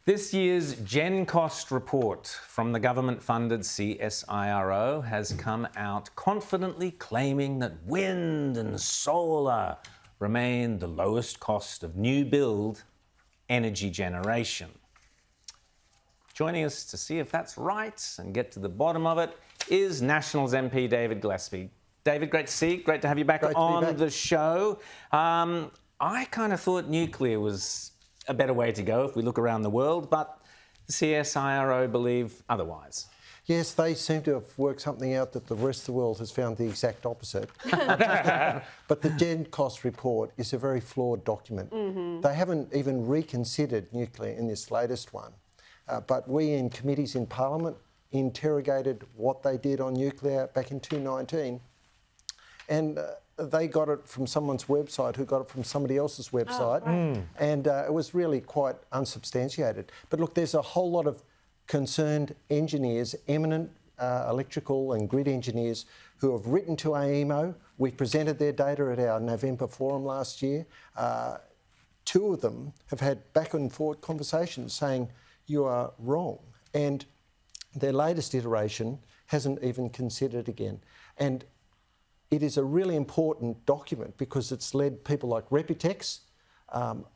This year's GenCost report from the government-funded CSIRO has come out confidently claiming that wind and solar remain the lowest cost of new build energy generation. Joining us to see if that's right and get to the bottom of it is Nationals MP David Gillespie. David, great to see you. Great to have you back on the show. I kind of thought nuclear was a better way to go if we look around the world, but the CSIRO believe otherwise. Yes, they seem to have worked something out that the rest of the world has found the exact opposite. But the GenCost report is a very flawed document. They haven't even reconsidered nuclear in this latest one. But we in committees in Parliament interrogated what they did on nuclear back in 2019. And they got it from someone's website who got it from somebody else's website. And it was really quite unsubstantiated. But look, there's a whole lot of concerned engineers, eminent electrical and grid engineers who have written to AEMO. We presented their data at our November forum last year. Two of them have had back and forth conversations saying, you are wrong. And their latest iteration hasn't even considered again. And it is a really important document because it's led people like Reputex,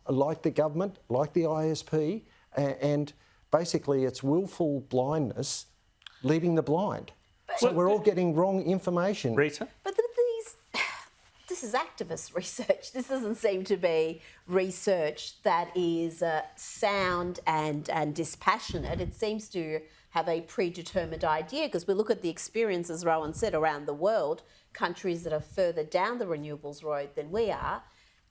like the government, like the ISP, and basically it's willful blindness leading the blind. So we're all getting wrong information. Rita? But this is activist research. This doesn't seem to be research that is sound and dispassionate. It seems to have a predetermined idea because we look at the experience, as Rowan said, around the world, countries that are further down the renewables road than we are,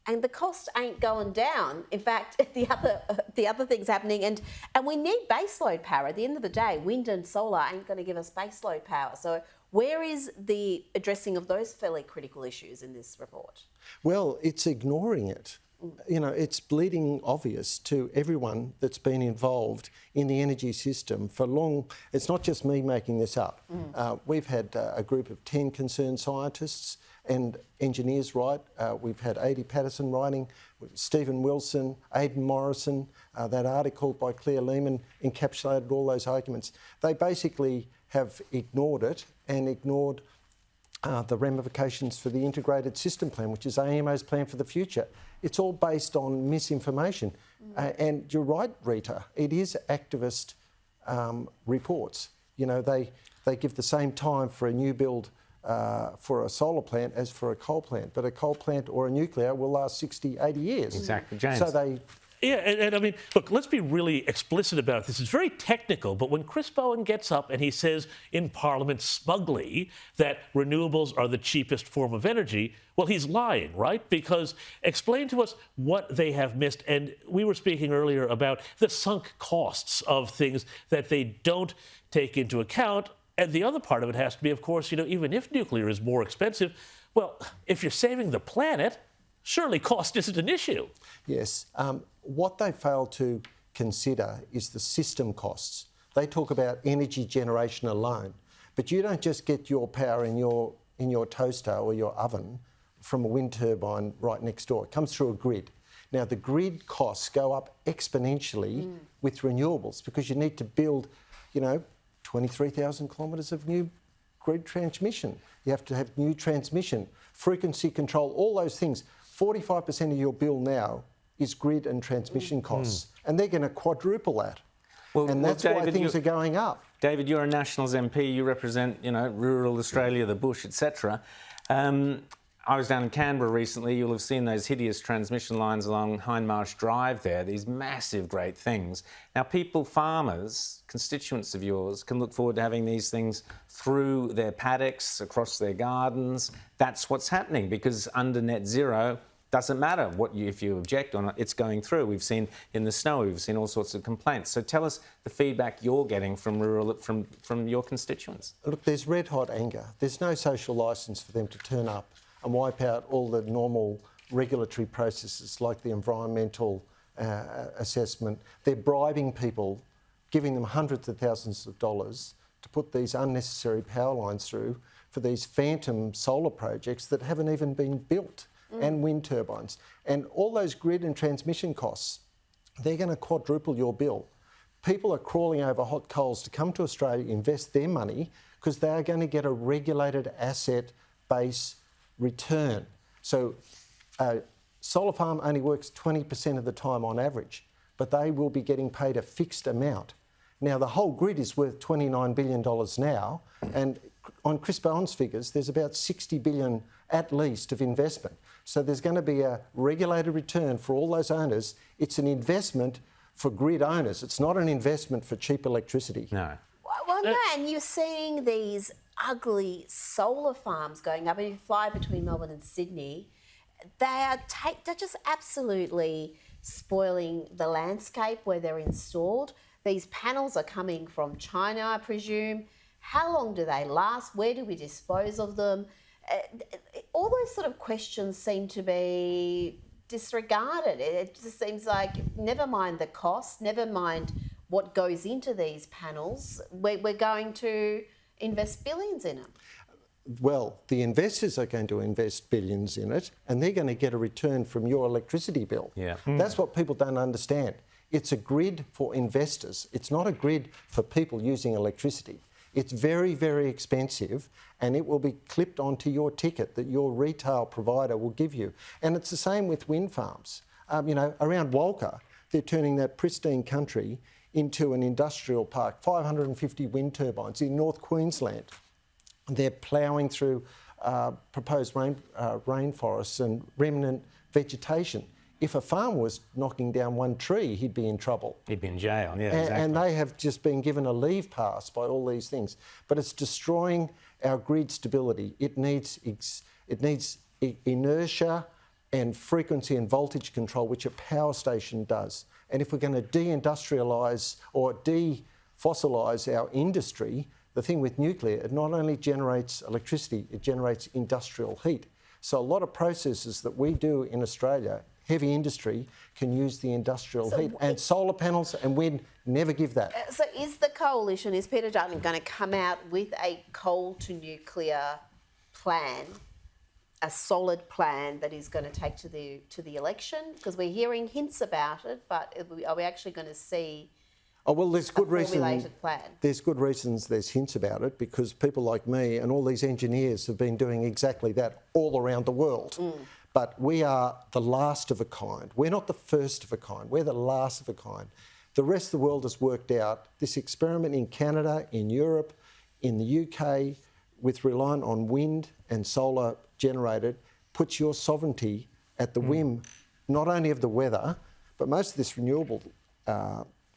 and the cost ain't going down. In fact, the other things happening, and we need baseload power. At the end of the day, wind and solar ain't going to give us baseload power. So where is the addressing of those fairly critical issues in this report? Well, it's ignoring it. You know, it's bleeding obvious to everyone that's been involved in the energy system for long. It's not just me making this up. We've had a group of 10 concerned scientists and engineers write. We've had Adi Patterson writing, Stephen Wilson, Aidan Morrison. That article by Claire Lehman encapsulated all those arguments. They basically have ignored it and ignored the ramifications for the integrated system plan, which is AEMO's plan for the future. It's all based on misinformation. And you're right, Rita, it is activist reports. You know, they give the same time for a new build for a solar plant as for a coal plant, but a coal plant or a nuclear will last 60, 80 years. Exactly, James. So they... Yeah, and I mean, look, let's be really explicit about this. It's very technical, but when Chris Bowen gets up and he says in Parliament smugly that renewables are the cheapest form of energy, well, he's lying, right? Because explain to us what they have missed. And we were speaking earlier about the sunk costs of things that they don't take into account. And the other part of it has to be, of course, you know, even if nuclear is more expensive, well, if you're saving the planet, surely cost isn't an issue. Yes. What they fail to consider is the system costs. They talk about energy generation alone, but you don't just get your power in your toaster or your oven from a wind turbine right next door. It comes through a grid. Now, the grid costs go up exponentially with renewables because you need to build, you know, 23,000 kilometres of new grid transmission. You have to have new transmission, frequency control, all those things. 45% of your bill now is grid and transmission costs, and they're going to quadruple that. And that's David, why things are going up. David, you're a Nationals MP. You represent, you know, rural Australia, the bush, etc. I was down in Canberra recently. You'll have seen those hideous transmission lines along Hindmarsh Drive there, these massive, great things. Now, people, farmers, constituents of yours, can look forward to having these things through their paddocks, across their gardens. That's what's happening because under net zero, doesn't matter if you object or not, it's going through. We've seen in the snow, we've seen all sorts of complaints. So tell us the feedback you're getting from from your constituents. Look, there's red hot anger. There's no social licence for them to turn up and wipe out all the normal regulatory processes like the environmental assessment. They're bribing people, giving them hundreds of thousands of dollars to put these unnecessary power lines through for these phantom solar projects that haven't even been built. And wind turbines. And all those grid and transmission costs, they're going to quadruple your bill. people are crawling over hot coals to come to Australia, invest their money, because they are going to get a regulated asset base return. So a solar farm only works 20% of the time on average, but they will be getting paid a fixed amount. Now, the whole grid is worth $29 billion now, and on Chris Bowen's figures, there's about $60 billion at least of investment. So there's going to be a regulated return for all those owners. It's an investment for grid owners. It's not an investment for cheap electricity. No. Well, no, and you're seeing these ugly solar farms going up. If you fly between Melbourne and Sydney, they're just absolutely spoiling the landscape where they're installed. These panels are coming from China, I presume. How long do they last? Where do we dispose of them? All those sort of questions seem to be disregarded. It just seems like, never mind the cost, never mind what goes into these panels, we're going to invest billions in them. Well, the investors are going to invest billions in it, and they're going to get a return from your electricity bill. Yeah. That's what people don't understand. It's a grid for investors. It's not a grid for people using electricity. It's very, very expensive, and it will be clipped onto your ticket that your retail provider will give you. And it's the same with wind farms. Around Walker, they're turning that pristine country into an industrial park, 550 wind turbines in North Queensland. They're ploughing through proposed rainforests and remnant vegetation. If a farmer was knocking down one tree, he'd be in trouble. He'd be in jail, yeah, exactly. And they have just been given a leave pass by all these things. But it's destroying our grid stability. It needs inertia and frequency and voltage control, which a power station does. And if we're going to deindustrialise or defossilise our industry, the thing with nuclear, it not only generates electricity, it generates industrial heat. So a lot of processes that we do in Australia, heavy industry, can use the industrial heat. And solar panels and wind never give that. So is the coalition, is Peter Dutton going to come out with a coal to nuclear plan, a solid plan that is going to take to the election? Because we're hearing hints about it, but are we actually going to see there's good formulated plan? There's good reasons there's hints about it, because people like me and all these engineers have been doing exactly that all around the world. But we are the last of a kind. We're not the first of a kind. We're the last of a kind. The rest of the world has worked out this experiment in Canada, in Europe, in the UK, with relying on wind and solar generated, puts your sovereignty at the whim, not only of the weather, but most of this renewable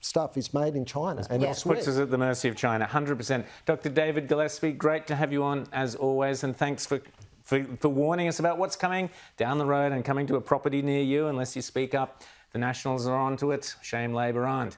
stuff is made in China. And it puts us at the mercy of China, 100%. Dr. David Gillespie, great to have you on as always, and thanks for warning us about what's coming down the road and coming to a property near you. Unless you speak up, the Nationals are onto it. Shame Labor aren't.